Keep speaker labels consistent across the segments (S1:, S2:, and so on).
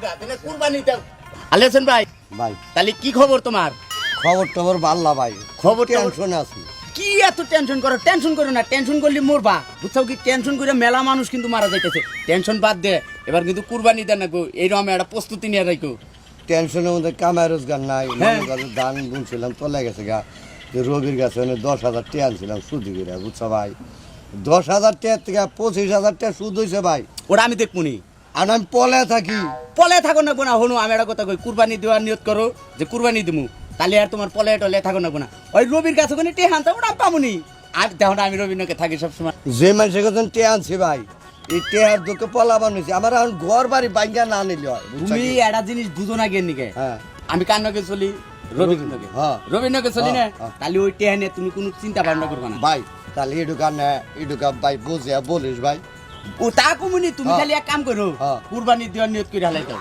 S1: গা তাহলে কুরবানি দাও আলী হোসেন ভাই
S2: ভাই
S1: তাহলে কি খবর তোমার
S2: খবর টবর ভাল্লা ভাই
S1: খবর
S2: টেনশনে আছি
S1: কি এত টেনশন করো না টেনশন করলে মরবা বুঝছো কি টেনশন করে মেলা মানুষ কিন্তু মারা যাইতেছে টেনশন বাদ দে এবার কিন্তু কুরবানি দেন না গো এইরকম একটা প্রস্তুতি নিয়ে রাখো
S2: টেনশনের মধ্যে কামাই রোজগার নাই
S1: হ্যাঁ।
S2: মনে করো ধান বুনছিলাম তোলে গেছে গা যে রবির কাছে 10,000 টাকা আনছিলাম সুদি করে বুঝছো ভাই 10,000 টাকা থেকে 25,000 টাকা সুদ হয়েছে ভাই
S1: ওটা আমি দেখবনি
S2: আর আমি পলে থাকি
S1: পলে থাকো না বোনা হনু আমি একটা কথা কই কুরবানি দেওয়ার নিয়ত করো যে কুরবানি দিমু তাহলে আর তোমার পলে টলে থাকো না বোনা ওই রবির কাছে কোনে টেহান তা ওটা পামুনি আর দেখো না আমি রবিনকে থাকি সবসময়
S2: যে মানুষের কাছে টাকা আনছি ভাই এই টাকার দুঃখে পলা বানিয়েছি আমার এখন ঘর বাড়ি বাইঙ্গা না নিলে হয় বুঝছো
S1: তুমি
S2: কি?
S1: একটা জিনিস বুঝো না গেন নিকে
S2: হ্যাঁ
S1: আমি কান্নকে চলি রবিনকে
S2: হ্যাঁ।
S1: রবিনকে চলি না
S2: হ্যাঁ।
S1: তাহলে ওই টেহা নিয়ে তুমি কোনো চিন্তা ভাবনা করবে না
S2: ভাই তাহলে এডুকা ভাই বুঝে বলিস ভাই
S1: ও তা কমুনি তুমি
S2: হ্যাঁ।
S1: খালি এক কাম করো
S2: হ্যাঁ।
S1: কুরবানি দেওয়ার নিয়ত করে হালাই দাও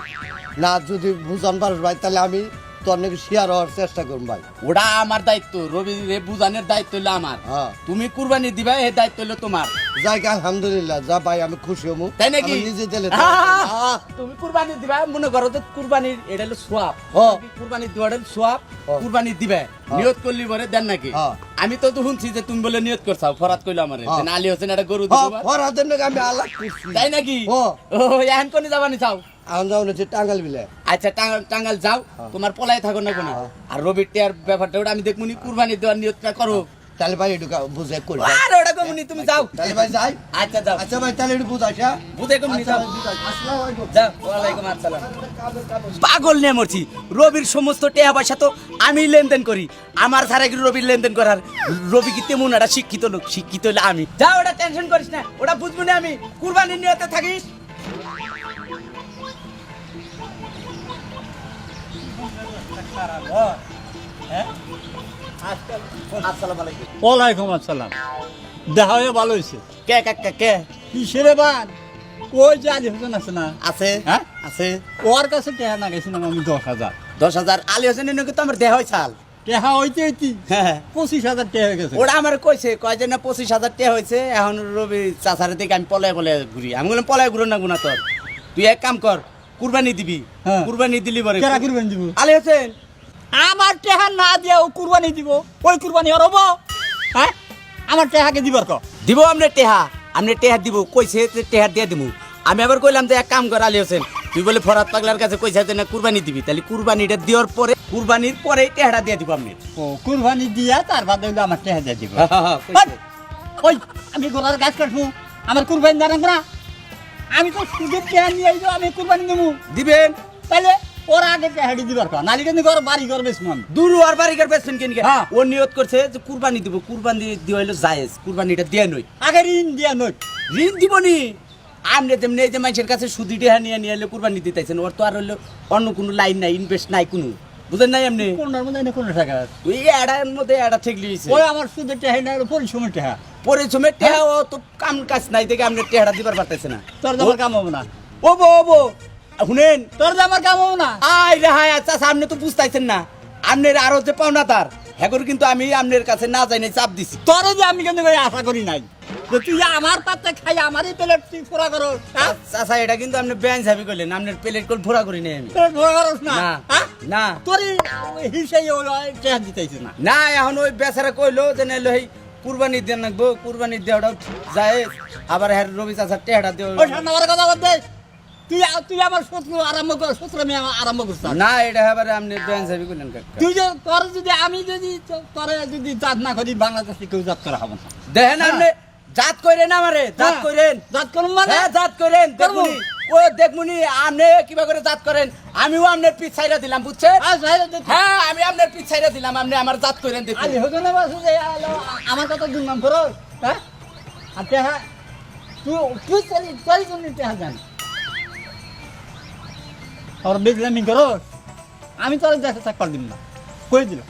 S2: না যদি বুঝান পারিস ভাই তাহলে আমি তোর নাকি শেয়ার হওয়ার চেষ্টা করুন ভাই
S1: ওটা আমার দায়িত্ব রবি রে বুঝানোর দায়িত্ব হলো আমার
S2: হ্যাঁ
S1: তুমি কুরবানি দিবা এই দায়িত্ব হলো তোমার
S2: যাই আলহামদুলিল্লাহ যা ভাই আমি খুশি হবো
S1: তাই নাকি
S2: আমি নিজে দিলে
S1: তুমি কুরবানি দিবা মনে করো যে কুরবানির এটা হলো সোয়াব
S2: হ্যাঁ।
S1: কুরবানি দেওয়ার সোয়াব
S2: হ্যাঁ।
S1: কুরবানি দিবে নিয়ত করলি পরে দেন নাকি
S2: হ্যাঁ।
S1: আমি তো শুনছি যে তুমি বলে নিয়ত করছাও ফরাত কইলো আমারে
S2: হ্যাঁ।
S1: যে আলী হোসেন একটা গরু দিবা
S2: ফরাদের নাকি আমি আল্লাহ করছি
S1: তাই নাকি
S2: হ্যাঁ।
S1: ও এখন কোনে যাবানি চাও
S2: এখন যাও হচ্ছে টাঙ্গাল বিলে
S1: আচ্ছা টাঙ্গাল যাও তোমার পলাই থাকো না কোনা আর রবির টিয়ার ব্যাপারটা ওটা আমি দেখমুনি কুরবানি দেওয়ার নিয়তটা করো
S2: তাহলে ভাই এটুকা বুঝে করি
S1: আরে ওটা কমুনি তুমি যাও
S2: তাহলে ভাই যাই
S1: আচ্ছা যাও
S2: আচ্ছা ভাই তাহলে একটু বুঝাইস হ্যাঁ
S1: বুঝে কমুনি যাও
S2: আসসালামু আলাইকুম
S1: যাও ওয়ালাইকুম আসসালাম পাগল নিয়ে মরছি রবির সমস্ত টেহা পয়সা তো আমি লেনদেন করি আমার ছাড়া কি রবির লেনদেন করার রবি কি তেমন একটা শিক্ষিত লোক শিক্ষিত হলে আমি যাও ওটা টেনশন করিস না ওটা বুঝবো না আমি কুরবানির নিয়তে থাকিস আসসালামু আলাইকুম
S3: ওয়ালাইকুম আসসালাম দেখা হয়ে ভালো হয়েছে
S1: কে কে কে কে
S3: কিসের বান ওই যে আলী হোসেন আছে না
S1: আছে
S3: হ্যাঁ
S1: আছে
S3: ওর কাছে টেহা না গেছিলাম আমি 10,000
S1: 10,000 আলী হোসেনের নাকি তো আমার দেহ হয় চাল
S3: টেহা হইতে হইতে
S1: হ্যাঁ
S3: 25,000 টেহা হয়ে গেছে
S1: ওরা আমার কইছে কয় যে না 25,000 টাকা হয়েছে এখন রবি চাচারে থেকে আমি পলায় পলায় ঘুরি আমি বললাম পলায় ঘুরো না গুনা তোর তুই এক কাম কর কুরবানি দিবি
S3: হ্যাঁ।
S1: কুরবানি দিলি পরে
S3: কেরা কুরবানি দিব
S1: আলী হোসেন
S3: আমার টেহা না দিয়া ও কুরবানি দিব ওই কুরবানি আর হবো হ্যাঁ আমার টেহাকে দিবার ক
S1: দিব আমনে টেহা দিব কইছে যে টেহা দিয়ে দিমু আমি আবার কইলাম যে এক কাম কর আলী হোসেন তুই বলে ফরাত পাগলার কাছে কইছে যে না কুরবানি দিবি তাহলে কুরবানিটা দেওয়ার পরে কুরবানির পরে টেহাটা দিয়ে দিব আপনি
S3: ও কুরবানি দিয়া তার বাদে হইলো আমার টেহা দিয়ে দিব
S1: কইছে।
S3: ওই আমি গোলার গাছ কাটবো আমার কুরবানি জানাম না আমি তো সুদের টেহা নিয়ে আইবো আমি কুরবানি দেবো
S1: দিবেন
S3: তাহলে ওরা আগে টেহাটি দিবার ক নালি কিন্তু ঘর বাড়ি ঘর বেশ আমি
S1: দূর আর বাড়িকার বেচবেন কেন
S3: হ্যাঁ।
S1: ও নিয়ত করছে যে কুরবানি দিব কুরবানি দিয়ে হইলো জায়েজ কুরবানিটা দিয়ে নই
S3: আগে ঋণ দিয়া নই
S1: ঋণ দিবনি আপনি তেমনি এই যে মানুষের কাছে সুদি টেহা নিয়ে নিয়ে এলে কুরবানি দিতেছেন ওর তো আর হইলো অন্য কোনো লাইন নাই ইনভেস্ট নাই কোনো বুঝেন নাই আপনি
S3: কোনটার মধ্যে কোন টাকা
S1: ওই এড়ার মধ্যে এড়া ঠিক লিয়েছে
S3: ওই আমার সুদের টেহা না পরিশ্রমের টেহা
S1: পরিশ্রমের টেহা ও তো কাম কাজ নাই দেখে আপনি টেহাটা দিবার পারতেছে না
S3: তোর যে আমার কাম হবো না
S1: ও বো শুনেন
S3: তোর যে আমার কাম হবো না
S1: আই রে হায় আচ্ছা সামনে তো বুঝতাইছেন না আপনার আরো যে পাওনা তার হ্যাঁ কিন্তু আমি আপনার কাছে না যাই নাই চাপ দিছি
S3: তোর যে আমি কিন্তু ভাই আশা করি নাই যে তুই আমার পাতে খাই আমারই প্লেট তুই ফোরা করো
S1: আচ্ছা এটা কিন্তু আপনি ব্যান হিসাবে করলেন আপনার প্লেট কল ভরা করি নাই আমি
S3: প্লেট ফোরা করস না
S1: না
S3: হ্যাঁ?
S1: না
S3: তোর হিসেবে টেহা দিতেছিস না
S1: না এখন ওই বেচারা কইলো যে নাইলো এই কুরবানি দিয়ে নাকবো কুরবানি দেওয়াটা যায় আবার হ্যাঁ রবি চাচার টেহাটা দেওয়া
S3: ওই ঠান্ডা আমার কথা বলতে তুই তুই আমার শত্রু আরম্ভ কর শত্রু আমি আরম্ভ করছিস
S1: না এটা এবারে আপনি ব্যান হিসাবে করলেন কাকা
S3: তুই যে তোর যদি আমি যদি তোরে যদি জাত না করি বাংলাদেশে কেউ জাত করা হবে না
S1: দেখেন আপনি জাত কইরেন আমারে জাত
S3: হ্যাঁ।
S1: কইরেন
S3: জাত করুন মানে
S1: হ্যাঁ জাত করেন
S3: করবো।
S1: দেখুনি ও দেখমুনি আপনি কিবা করে জাত করেন আমিও আপনার পিছ ছাইরা দিলাম বুঝছেন হ্যাঁ আমি আপনার পিছ ছাইরা দিলাম আপনি আমার জাত করেন দেখুন
S3: আলি হোসেন আমার কথা দুর্নাম করো হ্যাঁ আর টেহা তুই তুই চলি চলি চলি টেহা জানি আর বেগলামি করো আমি তোর দেখে চাকর দিন না কই দিলাম